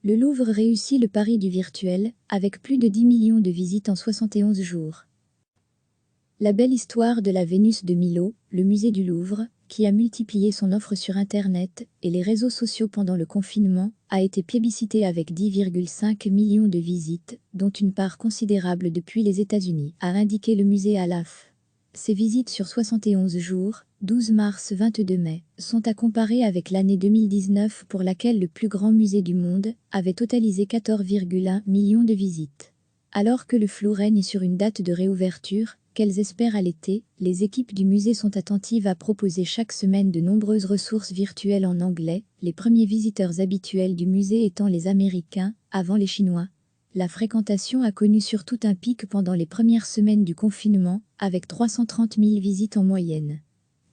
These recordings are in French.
Le Louvre réussit le pari du virtuel, avec plus de 10 millions de visites en 71 jours. La belle histoire de la Vénus de Milo, le musée du Louvre, qui a multiplié son offre sur Internet et les réseaux sociaux pendant le confinement, a été plébiscité avec 10,5 millions de visites, dont une part considérable depuis les États-Unis, a indiqué le musée à l'AF. Ces visites sur 71 jours, 12 mars-22 mai, sont à comparer avec l'année 2019 pour laquelle le plus grand musée du monde avait totalisé 14,1 millions de visites. Alors que le flou règne sur une date de réouverture, qu'elles espèrent à l'été, les équipes du musée sont attentives à proposer chaque semaine de nombreuses ressources virtuelles en anglais, les premiers visiteurs habituels du musée étant les Américains, avant les Chinois. La fréquentation a connu surtout un pic pendant les premières semaines du confinement, avec 330 000 visites en moyenne.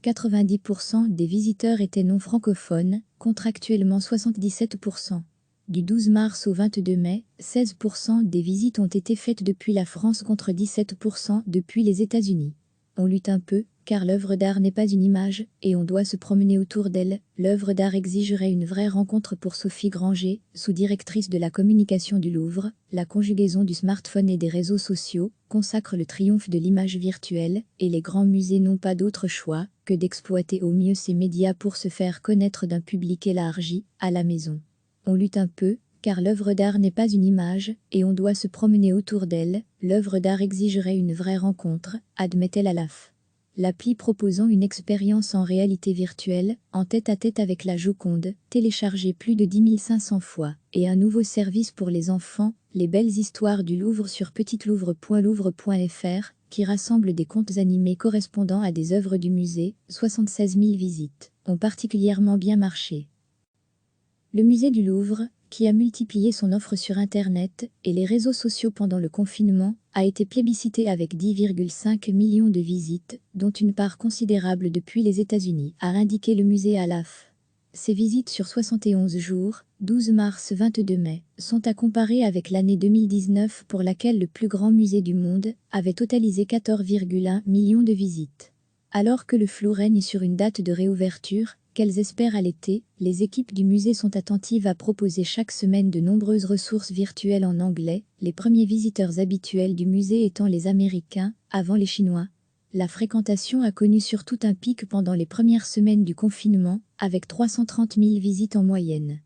90% des visiteurs étaient non francophones, contre actuellement 77%. Du 12 mars au 22 mai, 16% des visites ont été faites depuis la France contre 17% depuis les États-Unis. On lutte un peu, car l'œuvre d'art n'est pas une image, et on doit se promener autour d'elle. L'œuvre d'art exigerait une vraie rencontre pour Sophie Granger, sous-directrice de la communication du Louvre. La conjugaison du smartphone et des réseaux sociaux consacre le triomphe de l'image virtuelle, et les grands musées n'ont pas d'autre choix que d'exploiter au mieux ces médias pour se faire connaître d'un public élargi, à la maison. On lutte un peu, car l'œuvre d'art n'est pas une image, et on doit se promener autour d'elle. L'œuvre d'art exigerait une vraie rencontre, admet-elle à l'AF. L'appli proposant une expérience en réalité virtuelle, en tête-à-tête avec la Joconde, téléchargée plus de 10 500 fois, et un nouveau service pour les enfants, les belles histoires du Louvre sur petitlouvre.louvre.fr, qui rassemble des contes animés correspondant à des œuvres du musée, 76 000 visites, ont particulièrement bien marché. Le musée du Louvre, qui a multiplié son offre sur Internet et les réseaux sociaux pendant le confinement, a été plébiscité avec 10,5 millions de visites, dont une part considérable depuis les États-Unis, a indiqué le musée à l'AF. Ces visites sur 71 jours, 12 mars-22 mai, sont à comparer avec l'année 2019 pour laquelle le plus grand musée du monde avait totalisé 14,1 millions de visites. Alors que le flou règne sur une date de réouverture, qu'elles espèrent à l'été, les équipes du musée sont attentives à proposer chaque semaine de nombreuses ressources virtuelles en anglais, les premiers visiteurs habituels du musée étant les Américains, avant les Chinois. La fréquentation a connu surtout un pic pendant les premières semaines du confinement, avec 330 000 visites en moyenne.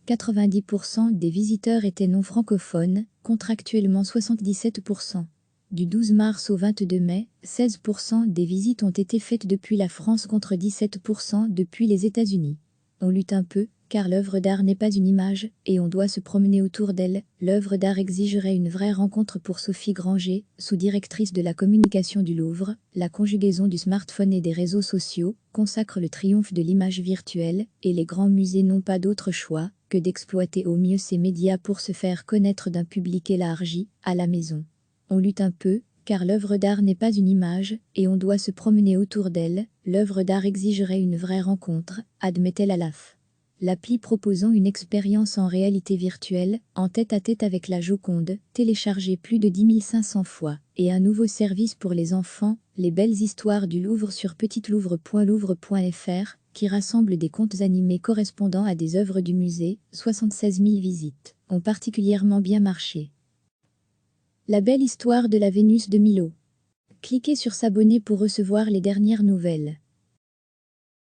90% des visiteurs étaient non francophones, contre actuellement 77%. Du 12 mars au 22 mai, 16% des visites ont été faites depuis la France contre 17% depuis les États-Unis. On lutte un peu, car l'œuvre d'art n'est pas une image, et on doit se promener autour d'elle. L'œuvre d'art exigerait une vraie rencontre pour Sophie Granger, sous-directrice de la communication du Louvre. La conjugaison du smartphone et des réseaux sociaux consacre le triomphe de l'image virtuelle, et les grands musées n'ont pas d'autre choix que d'exploiter au mieux ces médias pour se faire connaître d'un public élargi, à la maison. On lutte un peu, car l'œuvre d'art n'est pas une image, et on doit se promener autour d'elle. L'œuvre d'art exigerait une vraie rencontre, admet-elle à l'AF. L'appli proposant une expérience en réalité virtuelle, en tête-à-tête avec la Joconde, téléchargée plus de 10 500 fois, et un nouveau service pour les enfants, les belles histoires du Louvre sur petitlouvre.louvre.fr, qui rassemble des contes animés correspondant à des œuvres du musée, 76 000 visites, ont particulièrement bien marché. La belle histoire de la Vénus de Milo. Cliquez sur s'abonner pour recevoir les dernières nouvelles.